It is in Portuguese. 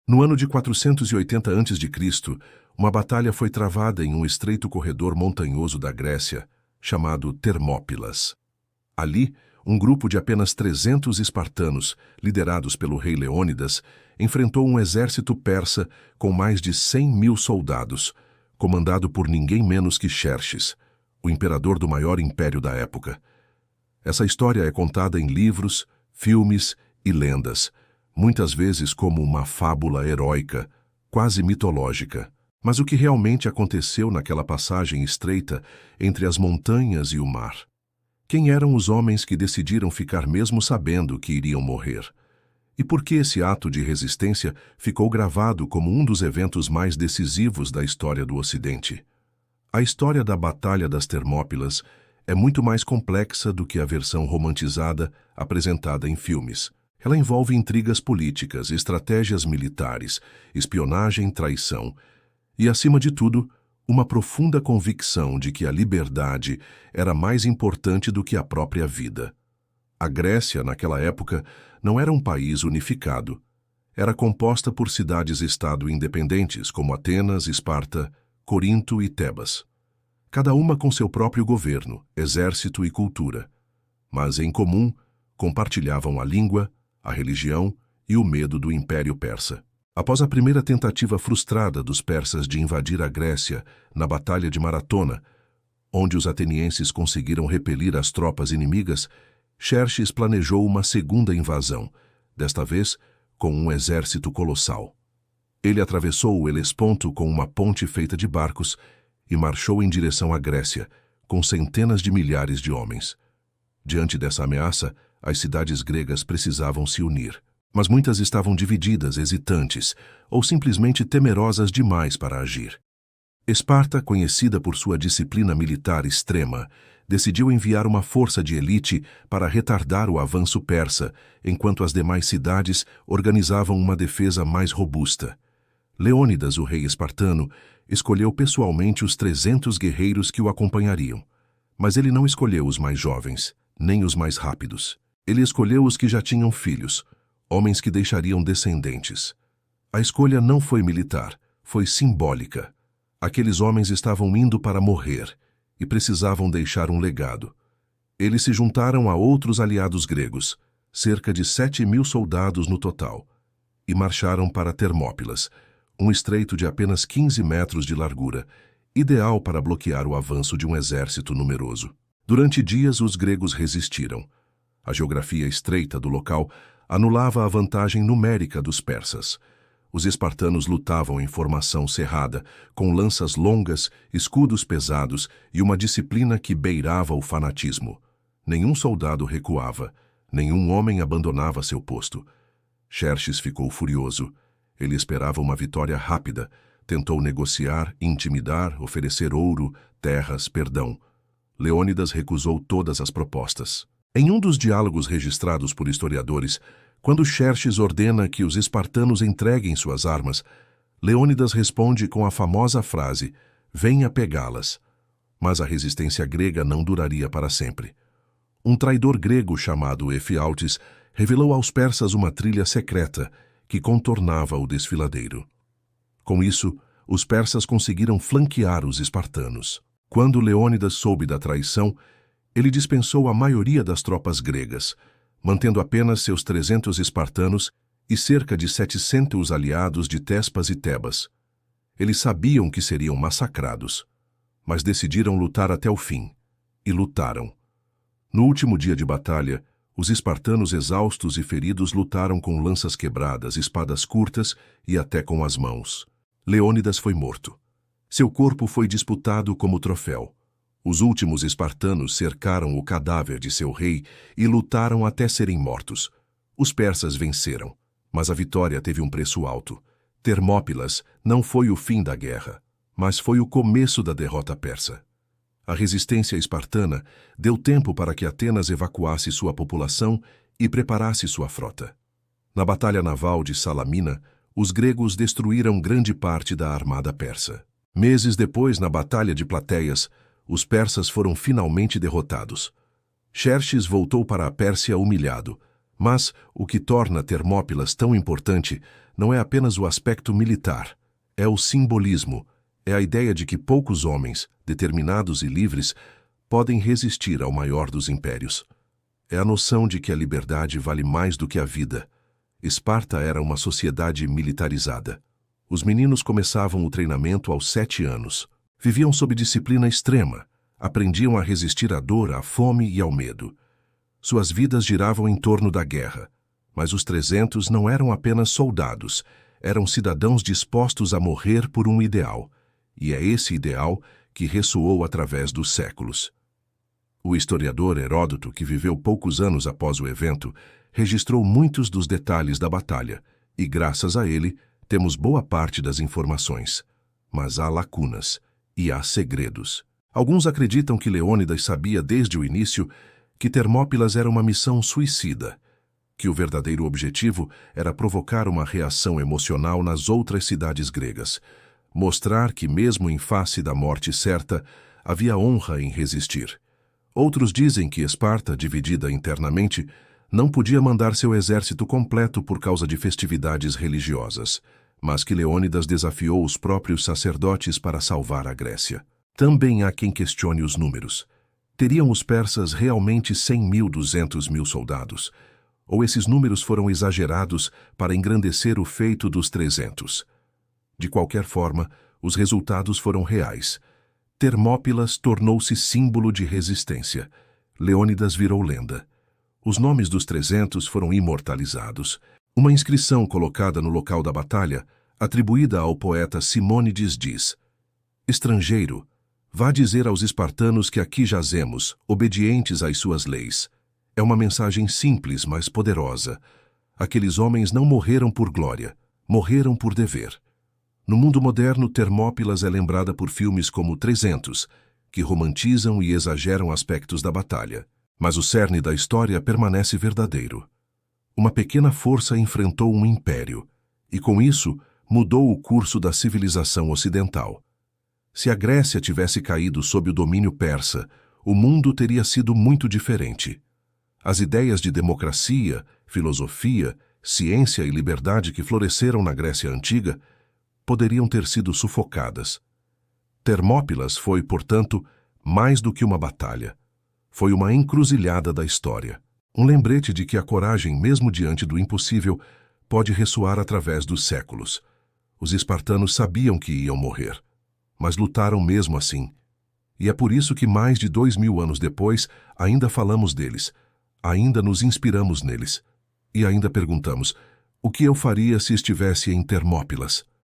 No ano de 480 a.C., uma batalha foi travada em um estreito corredor montanhoso da Grécia, chamado Termópilas. Ali, um grupo de apenas 300 espartanos, liderados pelo rei Leônidas, enfrentou um exército persa com mais de 100.000 soldados, comandado por ninguém menos que Xerxes, o imperador do maior império da época. Essa história é contada em livros, filmes e lendas, muitas vezes como uma fábula heróica, quase mitológica. Mas o que realmente aconteceu naquela passagem estreita entre as montanhas e o mar? Quem eram os homens que decidiram ficar mesmo sabendo que iriam morrer? E por que esse ato de resistência ficou gravado como um dos eventos mais decisivos da história do Ocidente? A história da Batalha das Termópilas é muito mais complexa do que a versão romantizada apresentada em filmes. Ela envolve intrigas políticas, estratégias militares, espionagem, traição e, acima de tudo, uma profunda convicção de que a liberdade era mais importante do que a própria vida. A Grécia, naquela época, não era um país unificado. Era composta por cidades-estado independentes, como Atenas, Esparta, Corinto e Tebas. Cada uma com seu próprio governo, exército e cultura. Mas, em comum, compartilhavam a língua, a religião e o medo do Império Persa. Após a primeira tentativa frustrada dos persas de invadir a Grécia na Batalha de Maratona, onde os atenienses conseguiram repelir as tropas inimigas, Xerxes planejou uma segunda invasão, desta vez com um exército colossal. Ele atravessou o Helesponto com uma ponte feita de barcos e marchou em direção à Grécia, com centenas de milhares de homens. Diante dessa ameaça, as cidades gregas precisavam se unir. Mas muitas estavam divididas, hesitantes, ou simplesmente temerosas demais para agir. Esparta, conhecida por sua disciplina militar extrema, decidiu enviar uma força de elite para retardar o avanço persa, enquanto as demais cidades organizavam uma defesa mais robusta. Leônidas, o rei espartano, escolheu pessoalmente os 300 guerreiros que o acompanhariam. Mas ele não escolheu os mais jovens, nem os mais rápidos. Ele escolheu os que já tinham filhos, homens que deixariam descendentes. A escolha não foi militar, foi simbólica. Aqueles homens estavam indo para morrer e precisavam deixar um legado. Eles se juntaram a outros aliados gregos, cerca de 7.000 soldados no total, e marcharam para Termópilas, um estreito de apenas 15 metros de largura, ideal para bloquear o avanço de um exército numeroso. Durante dias, os gregos resistiram. A geografia estreita do local anulava a vantagem numérica dos persas. Os espartanos lutavam em formação cerrada, com lanças longas, escudos pesados e uma disciplina que beirava o fanatismo. Nenhum soldado recuava, nenhum homem abandonava seu posto. Xerxes ficou furioso. Ele esperava uma vitória rápida, tentou negociar, intimidar, oferecer ouro, terras, perdão. Leônidas recusou todas as propostas. Em um dos diálogos registrados por historiadores, quando Xerxes ordena que os espartanos entreguem suas armas, Leônidas responde com a famosa frase: "Venha pegá-las." Mas a resistência grega não duraria para sempre. Um traidor grego chamado Efialtes revelou aos persas uma trilha secreta que contornava o desfiladeiro. Com isso, os persas conseguiram flanquear os espartanos. Quando Leônidas soube da traição, ele dispensou a maioria das tropas gregas, mantendo apenas seus 300 espartanos e cerca de 700 aliados de Tespas e Tebas. Eles sabiam que seriam massacrados, mas decidiram lutar até o fim, e lutaram. No último dia de batalha, os espartanos exaustos e feridos lutaram com lanças quebradas, espadas curtas e até com as mãos. Leônidas foi morto. Seu corpo foi disputado como troféu. Os últimos espartanos cercaram o cadáver de seu rei e lutaram até serem mortos. Os persas venceram, mas a vitória teve um preço alto. Termópilas não foi o fim da guerra, mas foi o começo da derrota persa. A resistência espartana deu tempo para que Atenas evacuasse sua população e preparasse sua frota. Na batalha naval de Salamina, os gregos destruíram grande parte da armada persa. Meses depois, na Batalha de Plateias, os persas foram finalmente derrotados. Xerxes voltou para a Pérsia humilhado, mas o que torna Termópilas tão importante não é apenas o aspecto militar, é o simbolismo, é a ideia de que poucos homens, determinados e livres, podem resistir ao maior dos impérios. É a noção de que a liberdade vale mais do que a vida. Esparta era uma sociedade militarizada. Os meninos começavam o treinamento aos 7 anos. Viviam sob disciplina extrema, aprendiam a resistir à dor, à fome e ao medo. Suas vidas giravam em torno da guerra. Mas os 300 não eram apenas soldados, eram cidadãos dispostos a morrer por um ideal. E é esse ideal que ressoou através dos séculos. O historiador Heródoto, que viveu poucos anos após o evento, registrou muitos dos detalhes da batalha, e graças a ele, temos boa parte das informações. Mas há lacunas, e há segredos. Alguns acreditam que Leônidas sabia desde o início que Termópilas era uma missão suicida, que o verdadeiro objetivo era provocar uma reação emocional nas outras cidades gregas, mostrar que, mesmo em face da morte certa, havia honra em resistir. Outros dizem que Esparta, dividida internamente, não podia mandar seu exército completo por causa de festividades religiosas, mas que Leônidas desafiou os próprios sacerdotes para salvar a Grécia. Também há quem questione os números. Teriam os persas realmente 100.000, 200.000 soldados? Ou esses números foram exagerados para engrandecer o feito dos 300? De qualquer forma, os resultados foram reais. Termópilas tornou-se símbolo de resistência. Leônidas virou lenda. Os nomes dos 300 foram imortalizados. Uma inscrição colocada no local da batalha, atribuída ao poeta Simônides, diz: Estrangeiro, vá dizer aos espartanos que aqui jazemos, obedientes às suas leis. É uma mensagem simples, mas poderosa. Aqueles homens não morreram por glória, morreram por dever. No mundo moderno, Termópilas é lembrada por filmes como 300, que romantizam e exageram aspectos da batalha. Mas o cerne da história permanece verdadeiro. Uma pequena força enfrentou um império, e com isso mudou o curso da civilização ocidental. Se a Grécia tivesse caído sob o domínio persa, o mundo teria sido muito diferente. As ideias de democracia, filosofia, ciência e liberdade que floresceram na Grécia Antiga poderiam ter sido sufocadas. Termópilas foi, portanto, mais do que uma batalha. Foi uma encruzilhada da história. Um lembrete de que a coragem, mesmo diante do impossível, pode ressoar através dos séculos. Os espartanos sabiam que iam morrer, mas lutaram mesmo assim. E é por isso que mais de 2000 anos depois, ainda falamos deles, ainda nos inspiramos neles, e ainda perguntamos: o que eu faria se estivesse em Termópilas?